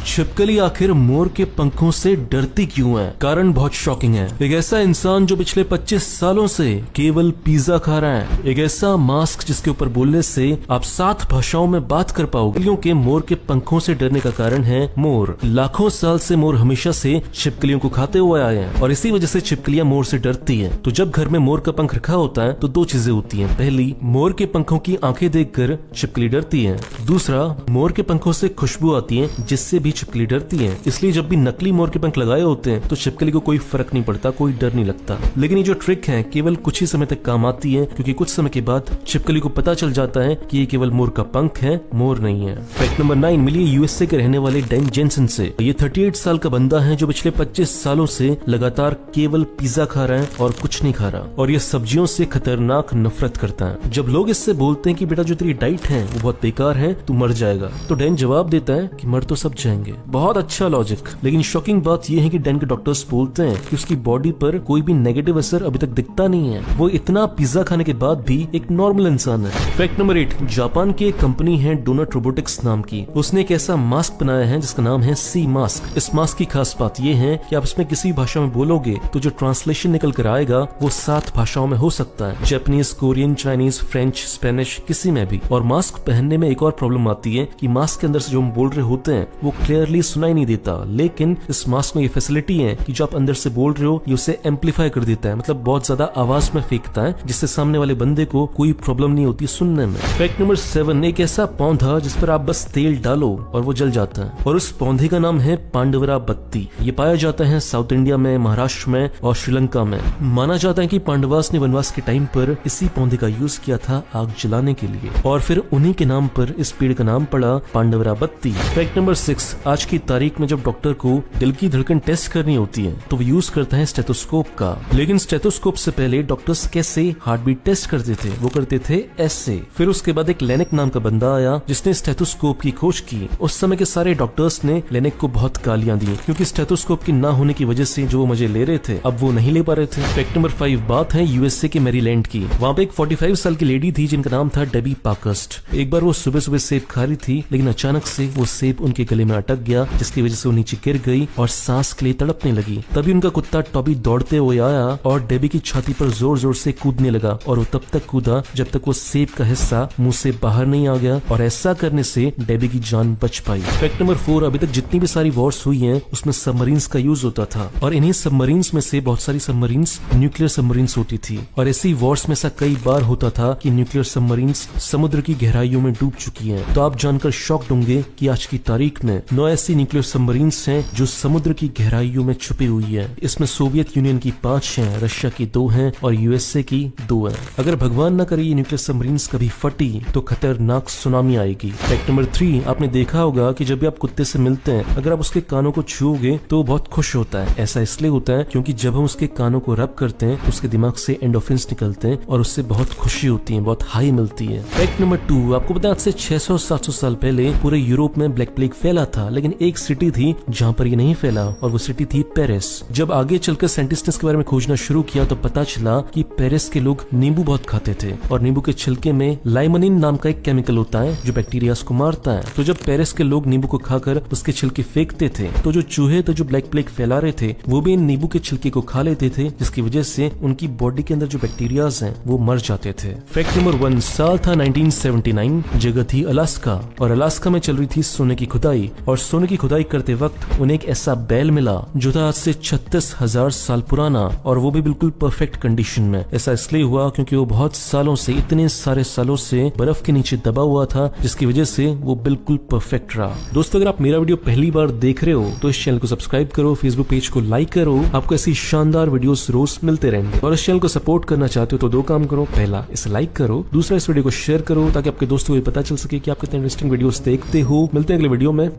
छिपकली आखिर मोर के पंखों से डरती क्यों है? कारण बहुत शॉकिंग है। एक ऐसा इंसान जो पिछले 25 सालों से केवल पिज्जा खा रहा है, एक ऐसा मास्क जिसके ऊपर बोलने से आप 7 भाषाओं में बात कर पाओगे। छिपकलियों के मोर के पंखों से डरने का कारण है मोर। लाखों साल से मोर हमेशा से छिपकलियों को खाते हुए आए हैं और इसी वजह से छिपकलियां मोर से डरती हैं। तो जब घर में मोर का पंख रखा होता है तो 2 चीजें होती हैं। पहली, मोर के पंखों की आंखें देखकर छिपकली डरती है। दूसरा, मोर के पंखों से खुशबू आती है जिससे भी छिपकली डरती है। इसलिए जब भी नकली मोर के पंख लगाए होते हैं तो छिपकली को कोई फर्क नहीं पड़ता, कोई डर नहीं लगता। लेकिन ये जो ट्रिक है केवल कुछ ही समय तक काम आती है, क्योंकि कुछ समय के बाद छिपकली को पता चल जाता है कि ये केवल मोर का पंख है, मोर नहीं है। फैक्ट नंबर 9 मिली यूएसए के रहने वाले डैन जेनसन से। ये 38 साल का बंदा है जो पिछले 25 सालों से लगातार केवल पिज्जा खा रहा है और कुछ नहीं खा रहा, और ये सब्जियों से खतरनाक नफरत करता है। जब लोग इससे बोलते हैं कि बेटा जो तेरी डाइट है वो बहुत बेकार है, तू मर जाएगा, तो डैन जवाब देता है कि मर तो सब जाएंगे। बहुत अच्छा लॉजिक। लेकिन शॉकिंग बात यह है कि डैन के डॉक्टर्स बोलते हैं कि उसकी बॉडी पर कोई भी नेगेटिव असर अभी तक दिखता नहीं है। वो इतना पिज्जा खाने के बाद भी एक नॉर्मल इंसान है। फैक्ट नंबर 8, जापान की एक कंपनी है डोनट रोबोटिक्स नाम की। उसने एक ऐसा मास्क बनाया है जिसका नाम है सी मास्क। इस मास्क की खास बात यह है कि आप इसमें किसी भाषा में बोलोगे तो जो ट्रांसलेशन निकल कर आएगा वो 7 भाषाओं में हो सकता है, Japanese, Korean, Chinese, French, Spanish, किसी में भी। और मास्क पहनने में एक और प्रॉब्लम आती है कि मास्क के अंदर से जो हम बोल रहे होते हैं वो क्लियरली सुनाई नहीं देता। लेकिन इस मास्क में ये फैसिलिटी है कि जो आप अंदर से बोल रहे हो ये उसे एम्पलीफाई कर देता है, मतलब बहुत ज्यादा आवाज में फेंकता है, जिससे सामने वाले बंदे को कोई प्रॉब्लम नहीं होती सुनने में। फैक्ट नंबर 7, एक ऐसा पौधा जिस पर आप बस तेल डालो और वो जल जाता है, और उस पौधे का नाम है पांडवरा बत्ती। ये पाया जाता है साउथ इंडिया में, महाराष्ट्र में और श्रीलंका में। माना जाता है कि पांडवास ने वनवास के टाइम पर इसी पौधे का यूज किया था आग जलाने के लिए, और फिर उन्हीं के नाम पर इस पेड़ का नाम पड़ा पांडवरा बत्ती। फैक्ट नंबर 6, आज की तारीख में जब डॉक्टर को दिल की धड़कन टेस्ट करनी होती है तो वो यूज करता है स्टेथोस्कोप का। लेकिन स्टेथोस्कोप से पहले डॉक्टर्स कैसे हार्ट बीट टेस्ट करते थे? वो करते थे ऐसे। फिर उसके बाद एक लेनिक नाम का बंदा आया जिसने स्टेथोस्कोप की खोज की। उस समय के सारे डॉक्टर्स ने लेनिक को बहुत गालियां दी, क्योंकि स्टेथोस्कोप की ना होने की वजह से जो वो मजे ले रहे थे अब वो नहीं ले पा रहे थे। फैक्ट नंबर 5, बात है यूएसए के मैरीलैंड की। वहाँ पे एक 45 साल की लेडी थी जिनका नाम था डेबी पाकस्ट। एक बार वो सुबह सुबह सेब खा रही थी, लेकिन अचानक से वो सेब उनके गले में अटक गया, जिसकी वजह से वो नीचे गिर गई और सांस के लिए तड़पने लगी। तभी उनका कुत्ता टॉबी दौड़ते हुए आया और डेबी की छाती पर जोर जोर से कूदने लगा, और वो तब तक कूदा जब तक वो सेब का हिस्सा मुंह से बाहर नहीं आ गया, और ऐसा करने से डेबी की जान बच पाई। फैक्ट नंबर 4, अभी तक जितनी भी सारी वॉर्स हुई हैं उसमें सबमरीन्स का यूज होता था, और इन्हीं सबमरीन्स में से बहुत सारी सबमरीन्स न्यूक्लियर सबमरीन्स होती थी। और ऐसी वॉर्स में ऐसा कई बार होता था कि न्यूक्लियर सबमरीन्स समुद्र की गहराइयों में डूब चुकी हैं। तो आप जानकर शॉक्ड होंगे कि आज की तारीख में 9 ऐसी न्यूक्लियर सबमरीन्स हैं जो समुद्र की गहराइयों में छुपी हुई है। इसमें सोवियत यूनियन की 5 हैं, रशिया की 2 हैं और यूएसए की 2 हैं। अगर भगवान न करे ये न्यूक्लियर सबमरीन्स कभी फटी तो खतरनाक सुनामी आएगी। फैक्ट नंबर 3, आपने देखा होगा कि जब भी आप कुत्ते से मिलते हैं, अगर आप उसके कानों को छूओगे तो बहुत खुश होता है। ऐसा इसलिए होता है क्योंकि जब हम उसके कानों को रब करते हैं तो उसके दिमाग से एंडोर्फिन्स निकलते हैं और उससे बहुत खुशी होती है, बहुत हाई मिलती है। फैक्ट नंबर 2, आपको पता है आज से 600-700 साल पहले पूरे यूरोप में ब्लैक प्लेग फैला था, लेकिन एक सिटी थी जहाँ पर ये नहीं फैला, और वो सिटी थी पेरिस। जब आगे चलकर साइंटिस्ट ने इसके बारे में खोजना शुरू किया तो पता चला कि पेरिस के लोग नींबू बहुत खाते थे, और नींबू के छिलके में लाइमनिन नाम का एक केमिकल होता है जो बैक्टीरिया को मारता है। तो जब पेरिस के लोग नींबू को खाकर उसके छिलके फेंकते थे तो जो चूहे थे जो ब्लैक प्लेग फैला रहे थे वो भी इन नींबू के छिलके को खा लेते थे, जिसकी वजह से उनकी बॉडी के अंदर जो बैक्टीरियाज हैं वो मर जाते थे। फैक्ट नंबर 1, साल था 1979, जगह थी अलास्का, और अलास्का में चल रही थी सोने की खुदाई, और सोने की खुदाई करते वक्त उन्हें एक ऐसा बैल मिला जो था आज से 36,000 साल पुराना, और वो भी बिल्कुल परफेक्ट कंडीशन में। ऐसा इसलिए हुआ क्योंकि वो बहुत सालों से, इतने सारे सालों से बर्फ के नीचे दबा हुआ था, जिसकी वजह से वो बिल्कुल परफेक्ट रहा। दोस्तों, अगर आप मेरा वीडियो पहली बार देख रहे हो तो इस चैनल को सब्सक्राइब करो, फेसबुक पेज को लाइक करो, आपको ऐसी शानदार वीडियोस रोज मिलते रहेंगे। और इस चैनल को सपोर्ट करना चाहते हो तो 2 काम करो, पहला इसे लाइक करो, दूसरा इस वीडियो को शेयर करो ताकि आपके दोस्तों को पता चल सके कि आप कितने इंटरेस्टिंग वीडियोस देखते हो। मिलते हैं अगले वीडियो में।